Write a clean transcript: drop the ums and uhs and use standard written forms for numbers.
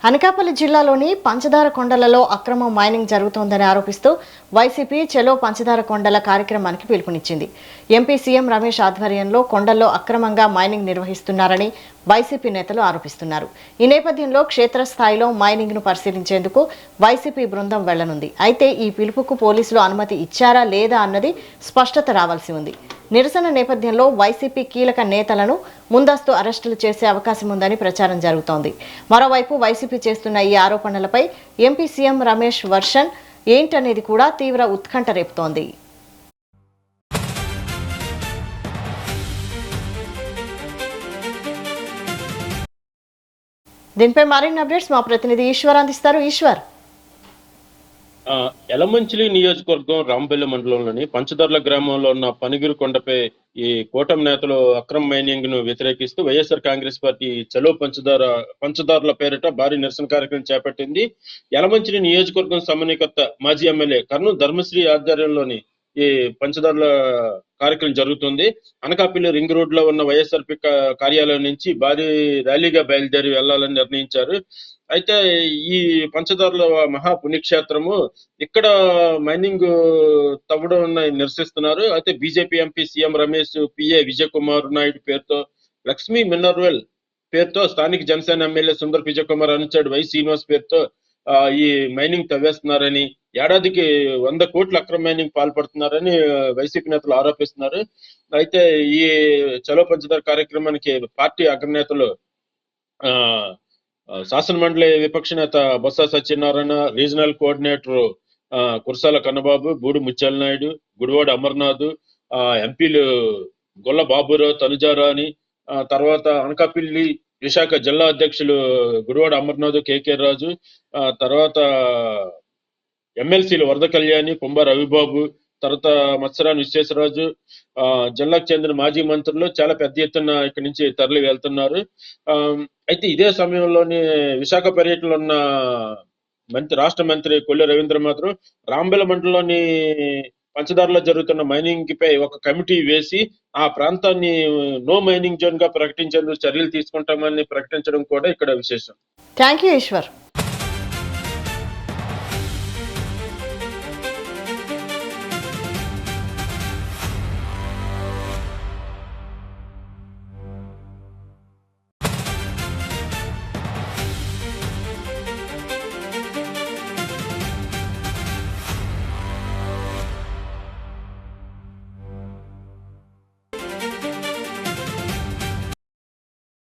అనకాపల్లి జిల్లాలోని పంచదార కొండలలో అక్రమ మైనింగ్ జరుగుతోందని ఆరోపిస్తూ వైసీపీ చెలో పంచదార కొండల కార్యక్రమానికి పిలుపునిచ్చింది. ఎంపీ సీఎం రమేష్ ఆధ్వర్యంలో కొండల్లో అక్రమంగా మైనింగ్ నిర్వహిస్తున్నారని వైసీపీ నేతలు ఆరోపిస్తున్నారు. ఈ నేపథ్యంలో క్షేత్రస్థాయిలో మైనింగ్ ను పరిశీలించేందుకు వైసీపీ బృందం వెళ్లనుంది. అయితే ఈ పిలుపుకు పోలీసులు అనుమతి ఇచ్చారా లేదా అన్నది స్పష్టత రావాల్సి ఉంది. నిరసన నేపథ్యంలో వైసీపీ కీలక నేతలను ముందస్తు అరెస్టులు చేసే అవకాశం ఉందని ప్రచారం జరుగుతోంది. మరోవైపు వైసీపీ చేస్తున్న ఈ ఆరోపణలపై ఎంపీ సీఎం రమేష్ వర్షన్ ఏంటనేది కూడా తీవ్ర ఉత్కంఠ రేపుతోంది. దీనిపై మరిన్ని అప్డేట్స్ మా ప్రతినిధి ఈశ్వర్ అందిస్తారు. ఈశ్వర్, యలమంచిలి నియోజకవర్గం రాంబెల్లి మండలంలోని పంచదార్ల గ్రామంలో ఉన్న పనిగిరి కొండపై ఈ కూటమి నేతలు అక్రమ మైనింగ్ ను వ్యతిరేకిస్తూ వైఎస్ఆర్ కాంగ్రెస్ పార్టీ చలో పంచదారుల పేరిట భారీ నిరసన కార్యక్రమం చేపట్టింది. యలమంచిలి నియోజకవర్గం సమన్వయకర్త మాజీ ఎమ్మెల్యే కర్నూలు ధర్మశ్రీ ఆధ్వర్యంలోని ఈ పంచదారుల కార్యక్రమం జరుగుతుంది. అనకాపల్లి రింగ్ రోడ్ లో ఉన్న వైఎస్ఆర్పీ కార్యాలయం నుంచి భారీ ర్యాలీగా బయలుదేరి వెళ్లాలని నిర్ణయించారు. అయితే ఈ పంచదారుల మహా పుణ్యక్షేత్రము ఇక్కడ మైనింగ్ తవ్వడం నిరసిస్తున్నారు. అయితే BJP MP CM Ramesh, PA Vijay Kumar Naidu పేరుతో లక్ష్మీ మినర్వెల్ పేరుతో స్థానిక జనసేన ఎమ్మెల్యే సుందర్ విజయ్ కుమార్ అనుచరుడు వై శ్రీనివాస్ పేరుతో ఈ మైనింగ్ తవ్వేస్తున్నారని, ఏడాదికి 100 కోట్ల అక్రమ మైనింగ్ పాల్పడుతున్నారని వైసీపీ నేతలు ఆరోపిస్తున్నారు. అయితే ఈ చలో పంచదార కార్యక్రమానికి పార్టీ అగ్రనేతలు శాసనమండలి విపక్ష నేత బొత్స సత్యనారాయణ, రీజనల్ కోఆర్డినేటర్ కురసాల కన్నబాబు, బూడి ముత్యాల నాయుడు, గుడివాడ అమర్నాథ్, ఎంపీలు గొల్ల బాబురావు, తనుజారాణి, తర్వాత అనకాపల్లి విశాఖ జిల్లా అధ్యక్షులు గుడివాడ అమర్నాథ్, కేకే రాజు, తర్వాత ఎమ్మెల్సీలు వరద కళ్యాణి, కుంభ రవిబాబు, తర్వాత మత్సరాని విశ్వేశ్వరరాజు, జిల్లాకు చెందిన మాజీ మంత్రులు చాలా పెద్ద ఎత్తున ఇక్కడి నుంచి తరలి వెళ్తున్నారు. అయితే ఇదే సమయంలోని విశాఖ పర్యటనలో ఉన్న రాష్ట్ర మంత్రి కొల్లి రవీంద్ర మాత్రం రాంబెల మండలంలోని పంచదారలో జరుగుతున్న మైనింగ్ పై ఒక కమిటీ వేసి ఆ ప్రాంతాన్ని నో మైనింగ్ జోన్ గా ప్రకటించేందుకు చర్యలు తీసుకుంటామని ప్రకటించడం కూడా ఇక్కడ విశేషం. Thank you Eshwar.